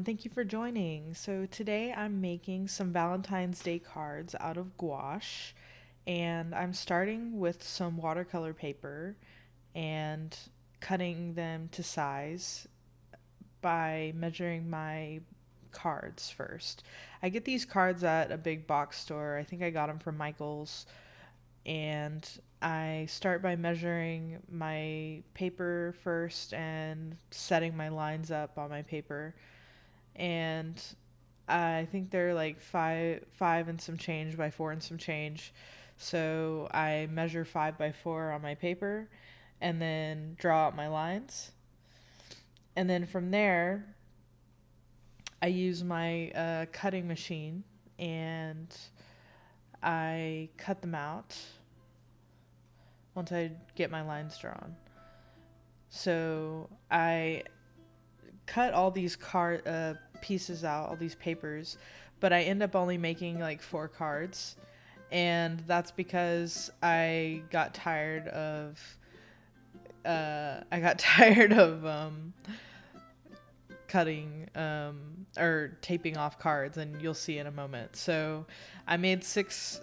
Thank you for joining. So today I'm making some Valentine's Day cards out of gouache, and I'm starting with some watercolor paper and cutting them to size by measuring my cards first. I get these cards at a big box store. I think I got them from Michael's, and I start by measuring my paper first and setting my lines up on my paper, and I think they're like five and some change by four and some change. So I measure 5 by 4 on my paper and then draw out my lines. And then from there, I use my cutting machine and I cut them out once I get my lines drawn. So I cut all these card pieces out, all these papers, but I end up only making like 4 cards, and that's because I got tired of cutting or taping off cards, and you'll see in a moment. So I made six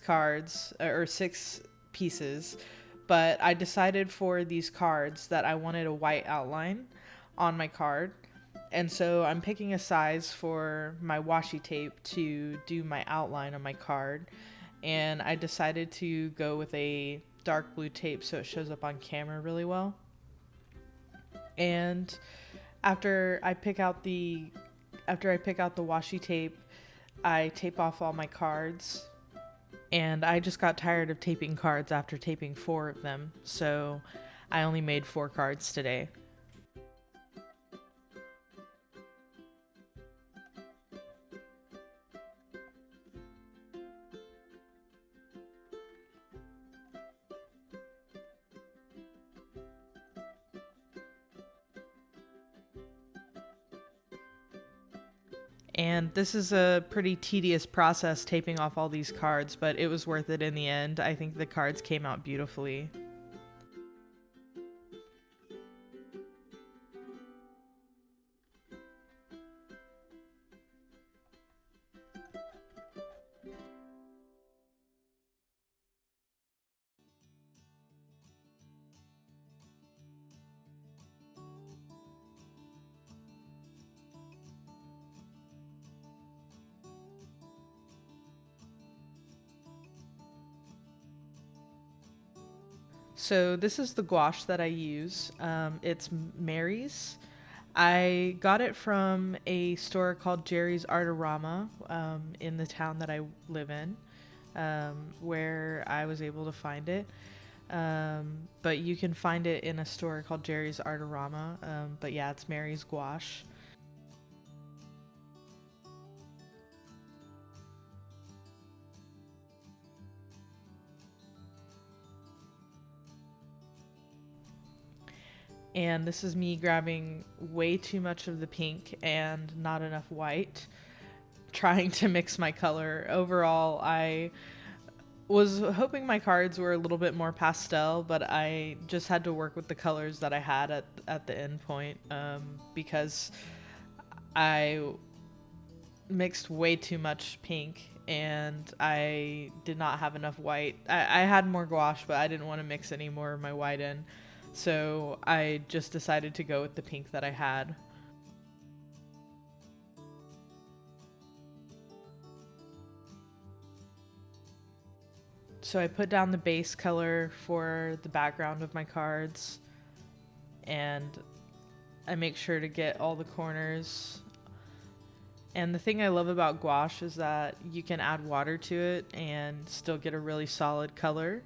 cards or 6 pieces, but I decided for these cards that I wanted a white outline on my card. And so I'm picking a size for my washi tape to do my outline on my card. And I decided to go with a dark blue tape so it shows up on camera really well. And after I pick out the washi tape, I tape off all my cards. And I just got tired of taping cards after taping 4 of them. So I only made 4 cards today. And this is a pretty tedious process, taping off all these cards, but it was worth it in the end. I think the cards came out beautifully. So this is the gouache that I use. It's Mary's. I got it from a store called Jerry's Artorama in the town that I live in, where I was able to find it. But you can find it in a store called Jerry's Artorama. But yeah, it's Mary's gouache. And this is me grabbing way too much of the pink and not enough white, trying to mix my color. Overall, I was hoping my cards were a little bit more pastel, but I just had to work with the colors that I had at the end point, because I mixed way too much pink and I did not have enough white. I had more gouache, but I didn't want to mix any more of my white in. So I just decided to go with the pink that I had. So I put down the base color for the background of my cards, and I make sure to get all the corners. And the thing I love about gouache is that you can add water to it and still get a really solid color.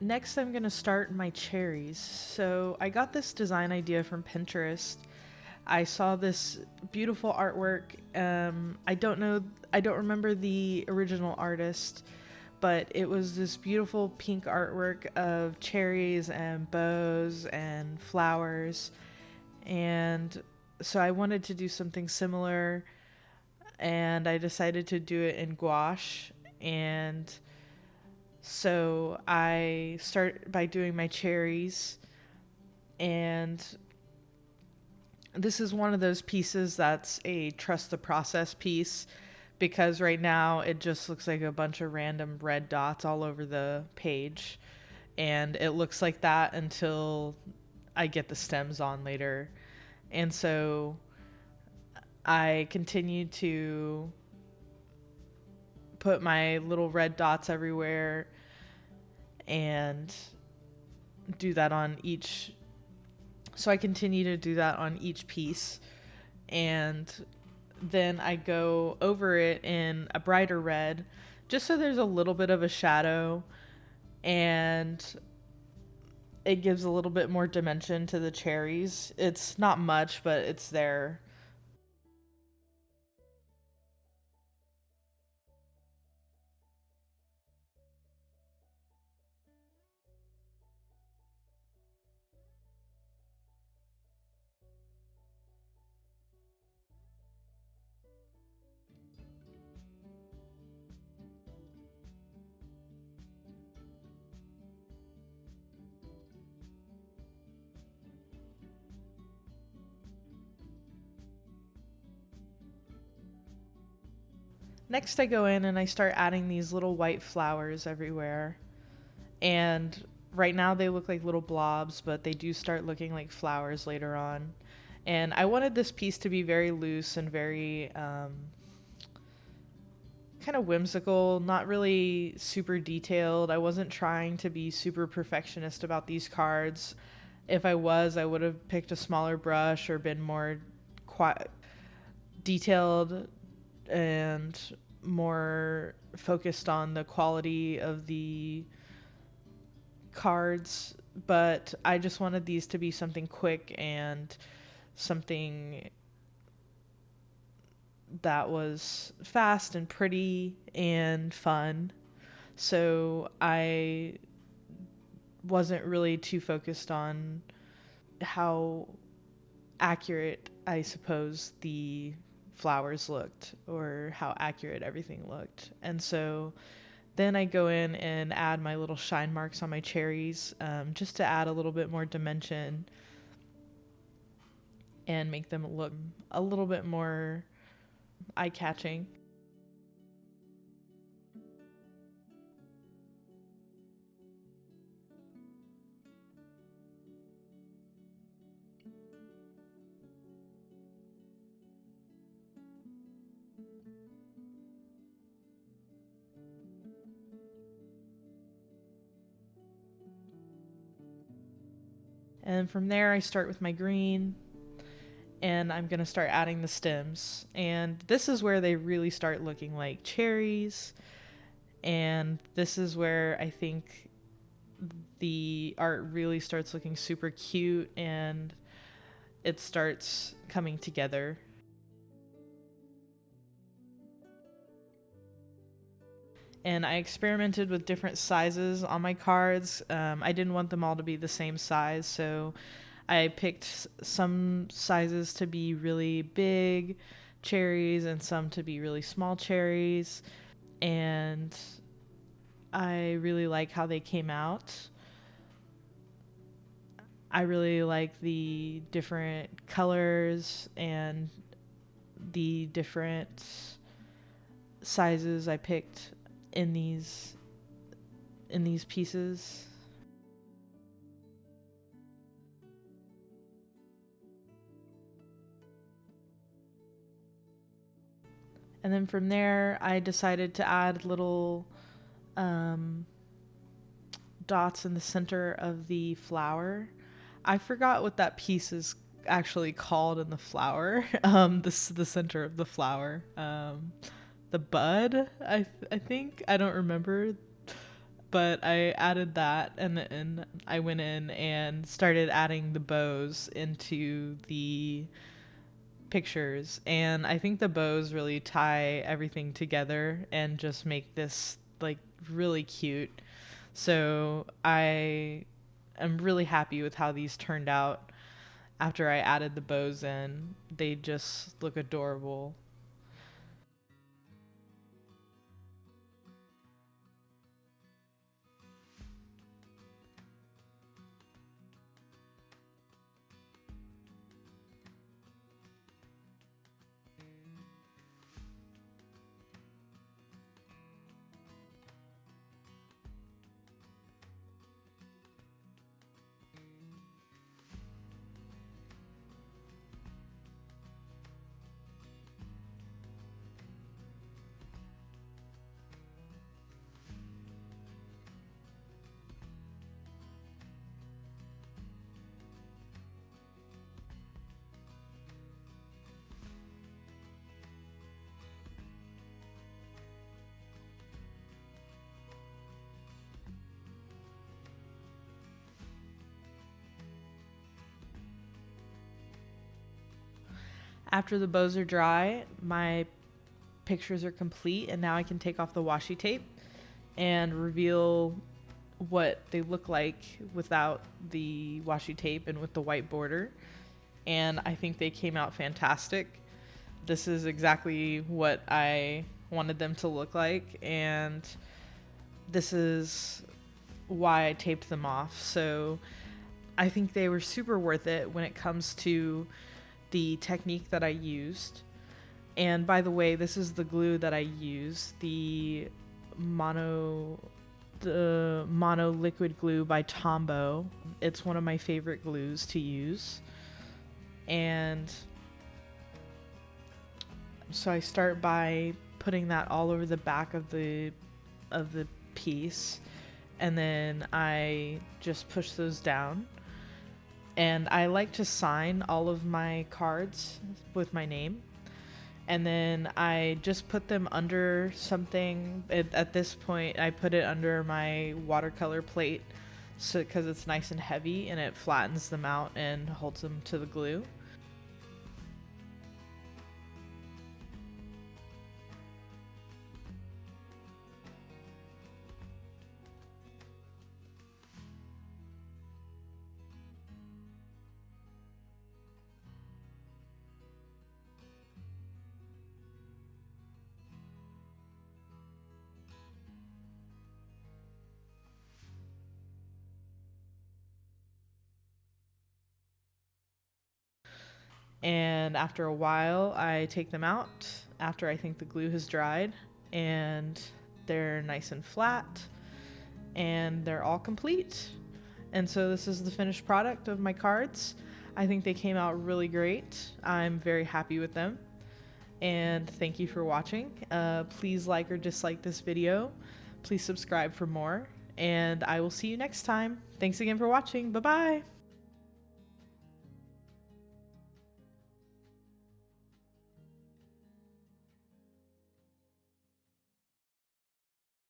Next, I'm going to start my cherries. So I got this design idea from Pinterest. I saw this beautiful artwork. I don't remember the original artist, but it was this beautiful pink artwork of cherries and bows and flowers. And so I wanted to do something similar, and I decided to do it in gouache. And so I start by doing my cherries, and this is one of those pieces that's a trust the process piece, because right now it just looks like a bunch of random red dots all over the page, and it looks like that until I get the stems on later. And so I continue to put my little red dots everywhere and do that on each. So I continue to do that on each piece. And then I go over it in a brighter red, just so there's a little bit of a shadow, and it gives a little bit more dimension to the cherries. It's not much, but it's there. Next, I go in and I start adding these little white flowers everywhere. And right now they look like little blobs, but they do start looking like flowers later on. And I wanted this piece to be very loose and very kind of whimsical, not really super detailed. I wasn't trying to be super perfectionist about these cards. If I was, I would have picked a smaller brush or been more detailed and more focused on the quality of the cards. But I just wanted these to be something quick and something that was fast and pretty and fun. So I wasn't really too focused on how accurate, I suppose, the flowers looked or how accurate everything looked. And so then I go in and add my little shine marks on my cherries, just to add a little bit more dimension and make them look a little bit more eye catching. And from there, I start with my green, and I'm going to start adding the stems. And this is where they really start looking like cherries. And this is where I think the art really starts looking super cute and it starts coming together. And I experimented with different sizes on my cards. I didn't want them all to be the same size, so I picked some sizes to be really big cherries and some to be really small cherries. And I really like how they came out. I really like the different colors and the different sizes I picked in these pieces. And then from there, I decided to add little um, dots in the center of the flower. I forgot what that piece is actually called in the flower. The center of the flower. The bud. I think I don't remember. But I added that, and then I went in and started adding the bows into the pictures. And I think the bows really tie everything together and just make this like really cute. So I am really happy with how these turned out after I added the bows in. They just look adorable. After the bows are dry, my pictures are complete, and now I can take off the washi tape and reveal what they look like without the washi tape and with the white border. And I think they came out fantastic. This is exactly what I wanted them to look like, and this is why I taped them off. So I think they were super worth it when it comes to the technique that I used. And by the way, this is the glue that I use, mono the mono liquid glue by Tombow. It's one of my favorite glues to use. And so I start by putting that all over the back of the piece, and then I just push those down. And I like to sign all of my cards with my name. And then I just put them under something. At this point, I put it under my watercolor plate, so because it's nice and heavy and it flattens them out and holds them to the glue. And after a while, I take them out after I think the glue has dried, and they're nice and flat, and they're all complete. And so this is the finished product of my cards. I think they came out really great. I'm very happy with them. And thank you for watching. Please like or dislike this video. Please subscribe for more. And I will see you next time. Thanks again for watching. Bye-bye.